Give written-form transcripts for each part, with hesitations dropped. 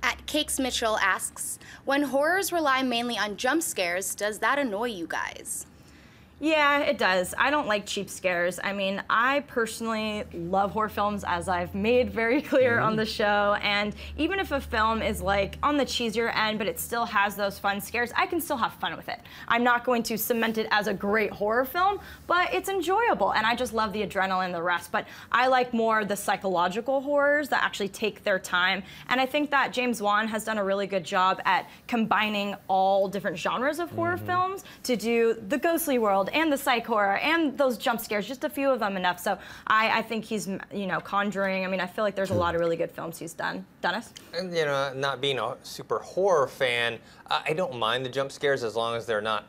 At Cakes Mitchell asks, when horrors rely mainly on jump scares, does that annoy you guys? Yeah, it does. I don't like cheap scares. I mean, I personally love horror films, as I've made very clear on the show, and even if a film is like on the cheesier end, but it still has those fun scares, I can still have fun with it. I'm not going to cement it as a great horror film, but it's enjoyable, and I just love the adrenaline and the rest. But I like more the psychological horrors that actually take their time, and I think that James Wan has done a really good job at combining all different genres of horror films to do the ghostly world and the psych horror and those jump scares, just a few of them enough. So I think he's, you know, Conjuring. I mean, I feel like there's a lot of really good films he's done. Dennis? And, you know, not being a super horror fan, I don't mind the jump scares as long as they're not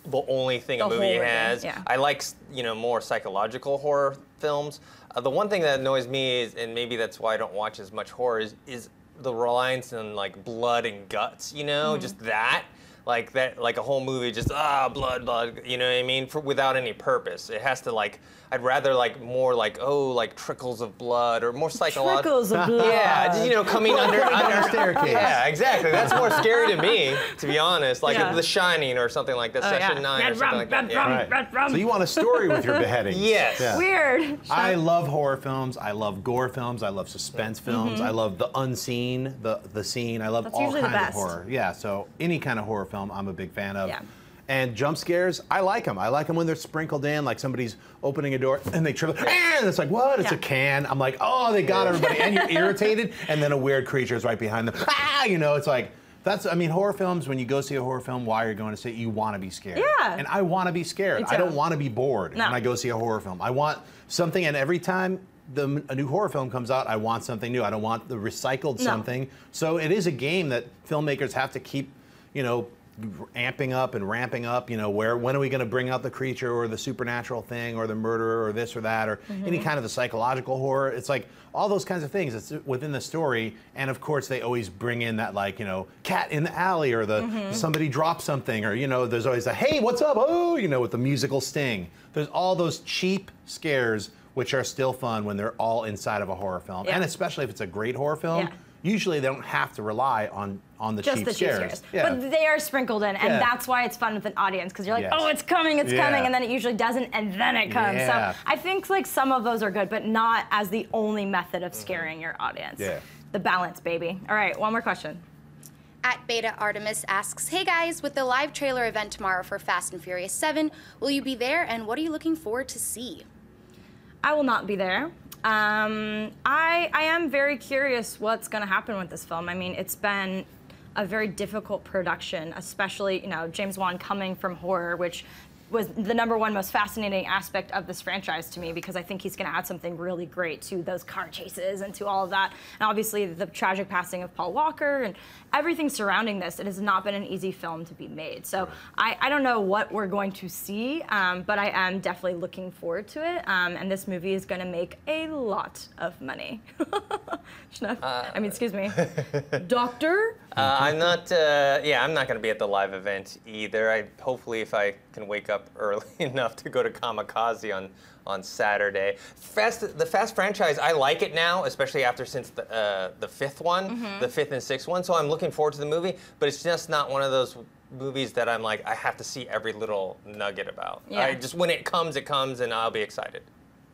the only thing a movie has. Yeah. I like, you know, more psychological horror films. The one thing that annoys me is, and maybe that's why I don't watch as much horror, is the reliance on like blood and guts, you know, just that. Like that, like a whole movie, just blood, you know what I mean? Without any purpose. It has to like, I'd rather like more like like trickles of blood or more psychological. Trickles of blood. Yeah, just, you know, coming under a staircase. Yeah, exactly. That's more scary to me, to be honest. Like The Shining or something like that, Session 9 or something like that. Red rum. So you want a story with your beheadings? Yes. Yeah. Weird. I love horror films. I love gore films. I love suspense films. I love the unseen, the scene. I love That's all usually the kinds of best. horror. Yeah. So any kind of horror film, I'm a big fan of. Yeah. And jump scares, I like them. I like them when they're sprinkled in, like somebody's opening a door and they trip, and it's like, what? It's a can. I'm like, oh, they got everybody, and you're irritated, and then a weird creature is right behind them. You know, it's like, I mean, horror films, when you go see a horror film, why you're going to see it, you want to be scared. Yeah. And I want to be scared. I don't want to be bored when I go see a horror film. I want something, and every time a new horror film comes out, I want something new. I don't want the recycled something. So it is a game that filmmakers have to keep, you know, amping up and ramping up, you know, when are we going to bring out the creature or the supernatural thing or the murderer or this or that or any kind of the psychological horror. It's like all those kinds of things. It's within the story, and of course they always bring in that, like, you know, cat in the alley or the somebody dropped something, or, you know, there's always a hey, what's up? Oh, you know, with the musical sting. There's all those cheap scares which are still fun when they're all inside of a horror film, and especially if it's a great horror film. Usually they don't have to rely on the just cheap the scares. But they are sprinkled in, and that's why it's fun with an audience, because you're like, oh, it's coming, and then it usually doesn't, and then it comes. So I think like some of those are good, but not as the only method of scaring your audience. The balance, baby. All right, one more question. At Beta Artemis asks, hey guys, with the live trailer event tomorrow for Fast and Furious 7, will you be there, and what are you looking forward to see? I will not be there. I am very curious what's going to happen with this film. I mean, it's been a very difficult production, especially, you know, James Wan coming from horror, which was the #1 most fascinating aspect of this franchise to me, because I think he's going to add something really great to those car chases and to all of that. And obviously the tragic passing of Paul Walker and everything surrounding this. It has not been an easy film to be made. So I don't know what we're going to see, but I am definitely looking forward to it. And this movie is going to make a lot of money. I mean, excuse me. Doctor? I'm not, I'm not going to be at the live event either. Hopefully if I can wake up early enough to go to Kamikaze on Saturday. The Fast franchise, I like it now, especially since the fifth one, the fifth and sixth one. So I'm looking forward to the movie, but it's just not one of those movies that I'm like, I have to see every little nugget about. When it comes, and I'll be excited.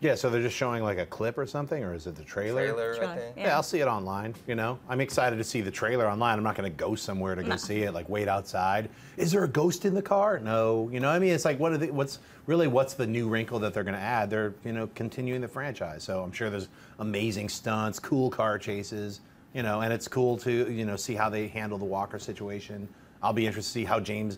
Yeah, so they're just showing like a clip or something, or is it the trailer? I think. Yeah, I'll see it online, you know? I'm excited to see the trailer online. I'm not going to go somewhere to go see it, like wait outside. Is there a ghost in the car? No. You know what I mean? It's like, what's the new wrinkle that they're going to add? They're, you know, continuing the franchise. So I'm sure there's amazing stunts, cool car chases, you know, and it's cool to, you know, see how they handle the Walker situation. I'll be interested to see how James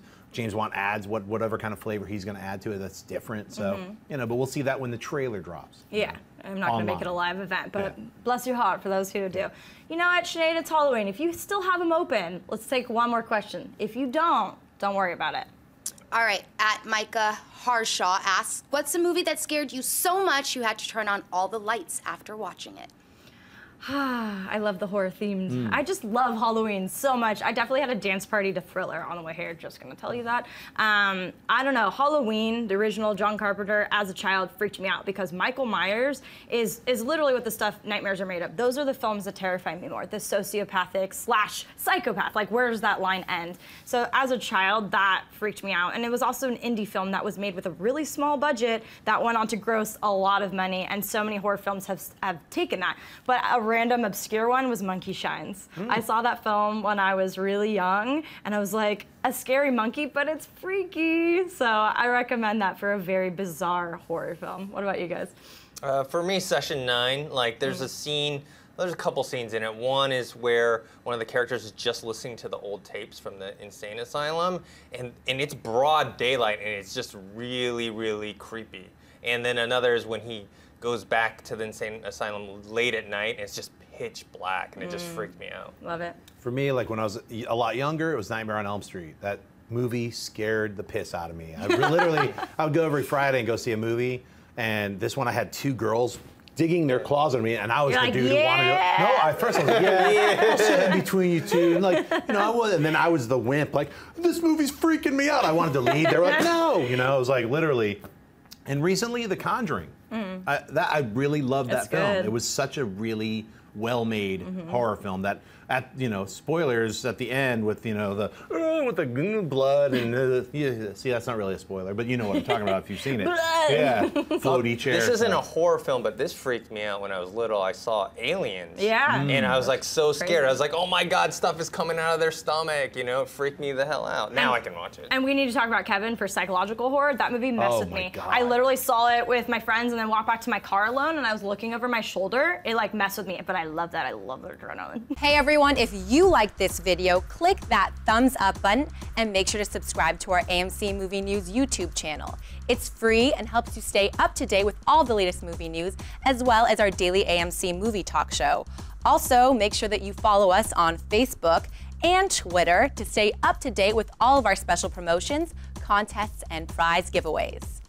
Wan adds whatever kind of flavor he's going to add to it that's different. So, you know, but we'll see that when the trailer drops. Yeah, I'm not going to make it a live event, but bless your heart for those who do. You know what, Sinead, it's Halloween. If you still have them open, let's take one more question. If you don't worry about it. All right, at Micah Harshaw asks, what's a movie that scared you so much you had to turn on all the lights after watching it? I love the horror themed. I just love Halloween so much. I definitely had a dance party to Thriller on the way here, just gonna tell you that. I don't know, Halloween, the original John Carpenter, as a child freaked me out because Michael Myers is literally what the stuff nightmares are made of. Those are the films that terrify me more, the sociopathic / psychopath, like where does that line end? So as a child, that freaked me out. And it was also an indie film that was made with a really small budget that went on to gross a lot of money, and so many horror films have taken that. But a random obscure one was Monkey Shines. I saw that film when I was really young, and I was like, a scary monkey, but it's freaky. So I recommend that for a very bizarre horror film. What about you guys? For me, Session 9, like there's a scene, there's a couple scenes in it. One is where one of the characters is just listening to the old tapes from the insane asylum, and it's broad daylight, and it's just really, really creepy. And then another is when he goes back to the insane asylum late at night, and it's just pitch black, and it just freaked me out. Love it. For me, like when I was a lot younger, it was Nightmare on Elm Street. That movie scared the piss out of me. I would go every Friday and go see a movie, and this one I had 2 girls digging their claws on me, and I was the dude who wanted to. No, at first I was like, I'll sit in between you two, and like, and then I was the wimp, like, this movie's freaking me out. I wanted to lead. They were like, no, it was like literally. And recently, The Conjuring. I really loved that film. Good. It was such a really well-made horror film that, spoilers at the end with with the blood and see, that's not really a spoiler, but you know what I'm talking about if you've seen it. Yeah, floaty chair. This isn't a horror film, but this freaked me out when I was little. I saw Aliens. Yeah. And I was like so scared. I was like, oh my God, stuff is coming out of their stomach. It freaked me the hell out. Now I can watch it. And we need to talk about Kevin for psychological horror. That movie messed with me. God. I literally saw it with my friends and then walked back to my car alone, and I was looking over my shoulder. It like messed with me, but I love that. I love the adrenaline. Hey everyone, if you liked this video, click that thumbs up button and make sure to subscribe to our AMC Movie News YouTube channel. It's free and helps you stay up to date with all the latest movie news, as well as our daily AMC movie talk show. Also, make sure that you follow us on Facebook and Twitter to stay up to date with all of our special promotions, contests, and prize giveaways.